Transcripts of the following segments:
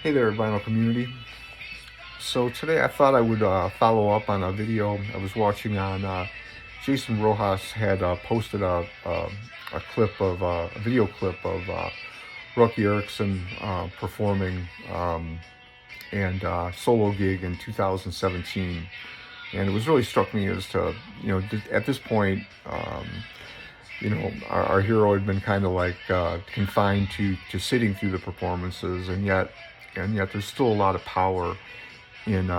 Hey there, vinyl community. So today I thought I would follow up on a video I was watching on. Jason Rojas had posted a clip of a video clip of Roky Erickson performing and solo gig in 2017, and it was really struck me as to at this point. Our hero had been kind of like confined to sitting through the performances, and yet there's still a lot of power in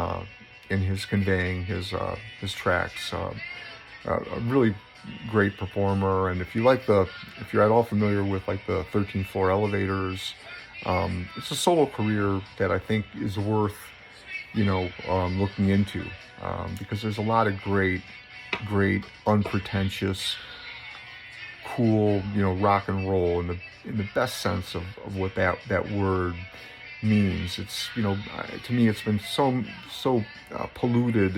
his conveying his tracks. A really great performer, and if you're at all familiar with like the 13th Floor Elevators, it's a solo career that I think is worth looking into, because there's a lot of great unpretentious, cool, rock and roll in the best sense of what that word means. It's to me it's been so polluted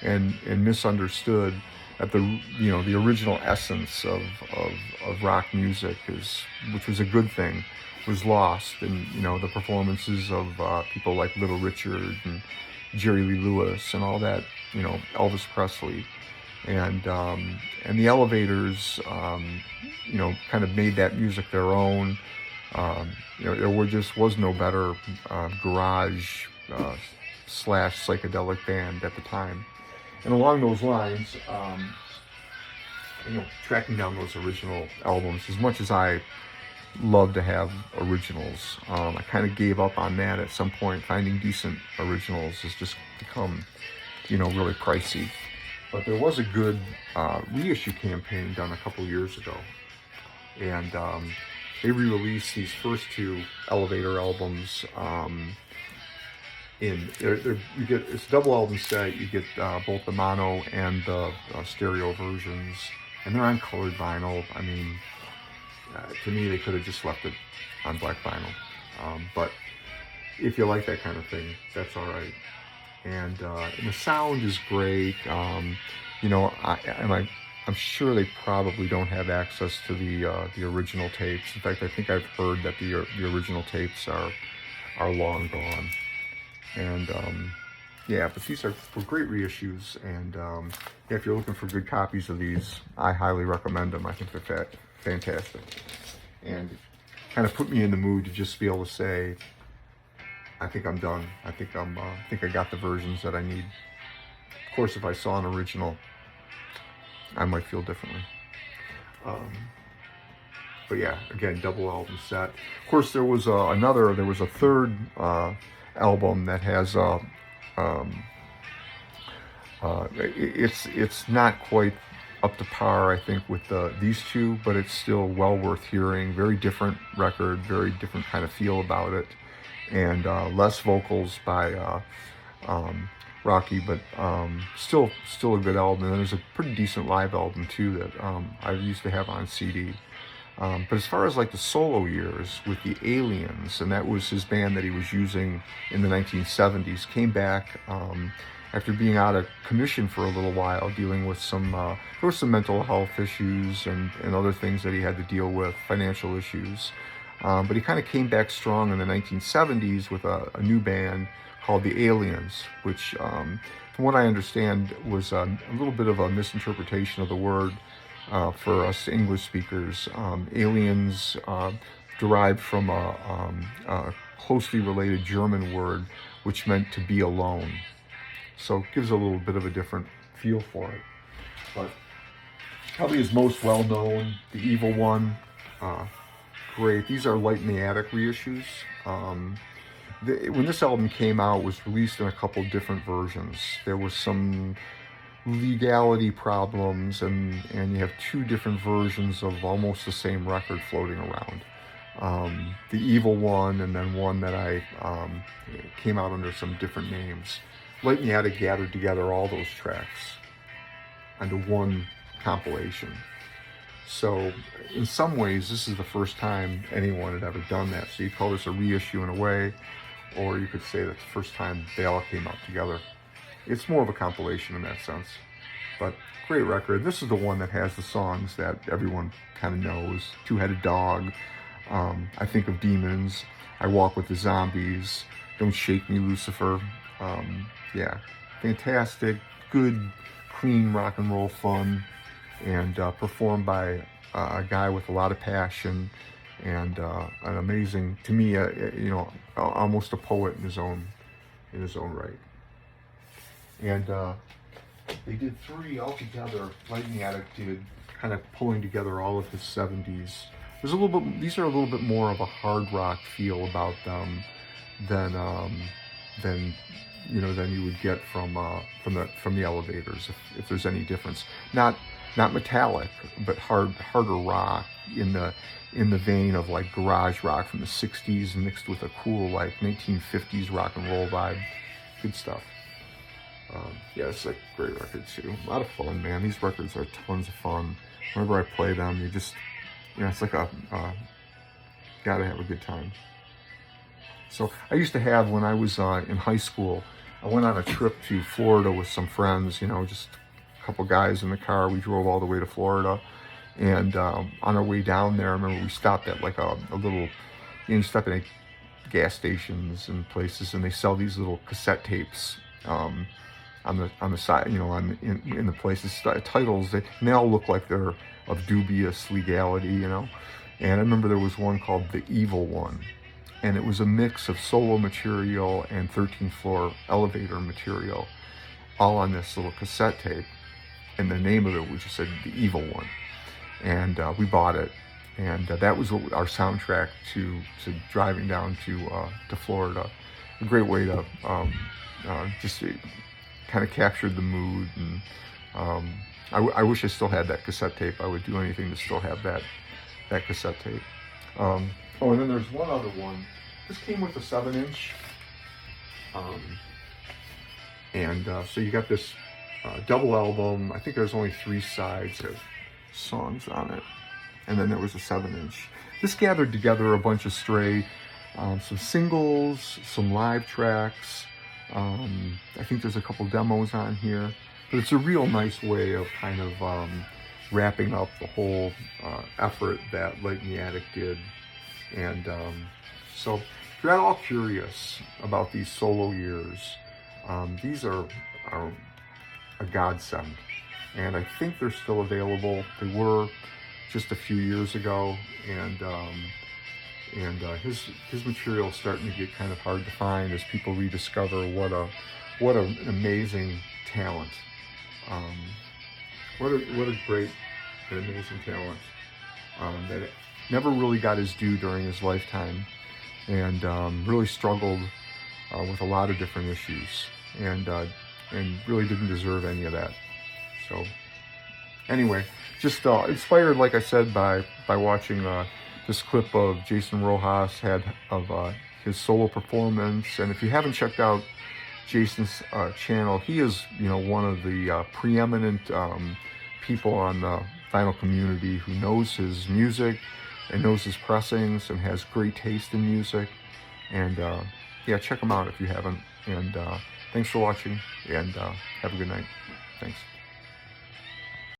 and misunderstood that the original essence of rock music, which was a good thing, was lost. And the performances of people like Little Richard and Jerry Lee Lewis and all that, Elvis Presley, and the Elevators, kind of made that music their own. There was no better garage slash psychedelic band at the time. And along those lines, tracking down those original albums, as much as I love to have originals, I kind of gave up on that at some point. Finding decent originals has just become, really pricey. But there was a good reissue campaign done a couple years ago, and they re-released these first two Elevator albums. It's a double album set. You get both the mono and the stereo versions, and they're on colored vinyl. I mean, to me, they could have just left it on black vinyl. But if you like that kind of thing, that's all right. And the sound is great. I'm sure they probably don't have access to the original tapes. In fact, I think I've heard that the original tapes are long gone. And but these were great reissues. And if you're looking for good copies of these, I highly recommend them. I think they're fantastic, and kind of put me in the mood to just be able to say, I think I'm done. I think I got the versions that I need. Of course, if I saw an original, I might feel differently. But yeah, again, double album set. Of course, there was a third album that has it's not quite up to par, I think, with these two, but it's still well worth hearing. Very different record, very different kind of feel about it, and less vocals by Roky, but still a good album. And there's a pretty decent live album too that I used to have on CD. But as far as like the solo years with the Aliens, and that was his band that he was using in the 1970s, came back after being out of commission for a little while, dealing with there were some mental health issues and other things that he had to deal with, financial issues. But he kind of came back strong in the 1970s with a new band called the Aliens, which, from what I understand, was a little bit of a misinterpretation of the word. For us English speakers, aliens derived from a closely related German word which meant to be alone. So it gives a little bit of a different feel for it. But probably his most well-known, The Evil One, great. These are Light in the Attic reissues. When this album came out, it was released in a couple different versions. There was some legality problems, and you have two different versions of almost the same record floating around. The Evil One, and then one that came out under some different names. Light in the Attic gathered together all those tracks under one compilation. So in some ways, this is the first time anyone had ever done that. So you call this a reissue in a way, or you could say that's the first time they all came out together. It's more of a compilation in that sense, but great record. This is the one that has the songs that everyone kind of knows: Two-Headed Dog, I think of demons. I walk with the zombies. Don't shake me, Lucifer. Yeah, fantastic, good, clean rock and roll fun, and performed by a guy with a lot of passion and an amazing, to me, almost a poet in his own right. And they did 3 altogether. Lightning Addict did, kind of pulling together all of his 70s. There's a little bit. These are a little bit more of a hard rock feel about them than you would get from the Elevators, if there's any difference. Not metallic, but harder rock in the vein of like garage rock from the 60s mixed with a cool like 1950s rock and roll vibe. Good stuff. Yeah, it's a great record too. A lot of fun, man. These records are tons of fun. Whenever I play them, you just, it's like gotta have a good time. So I used to have, when I was in high school, I went on a trip to Florida with some friends, just a couple guys in the car. We drove all the way to Florida. And on our way down there, I remember we stopped at like a little, you stop at gas stations and places, and they sell these little cassette tapes on the side, in the places, titles, and they all look like they're of dubious legality, And I remember there was one called The Evil One, and it was a mix of solo material and 13th floor elevator material, all on this little cassette tape. And the name of it was just said The Evil One. And we bought it, and that was our soundtrack to driving down to Florida. A great way to just kind of captured the mood. And I wish I still had that cassette tape. I would do anything to still have that cassette tape. And then there's one other one. This came with a 7-inch. So you got this double album. I think there's only 3 sides of songs on it. And then there was a 7-inch. This gathered together a bunch of stray, some singles, some live tracks. I think there's a couple demos on here. But it's a real nice way of kind of wrapping up the whole effort that Lightning Addict did. And so if you're at all curious about these solo years, these are a godsend. And I think they're still available. They were just a few years ago, and his material is starting to get kind of hard to find as people rediscover what an amazing talent. What a great and amazing talent that never really got his due during his lifetime, and really struggled with a lot of different issues, and really didn't deserve any of that. So anyway, just inspired, like I said, by watching this clip of Jason Rojas had of his solo performance. And if you haven't checked out Jason's channel, he is one of the preeminent people on the vinyl community who knows his music and knows his pressings and has great taste in music. And yeah, check him out if you haven't. And thanks for watching, and have a good night. Thanks.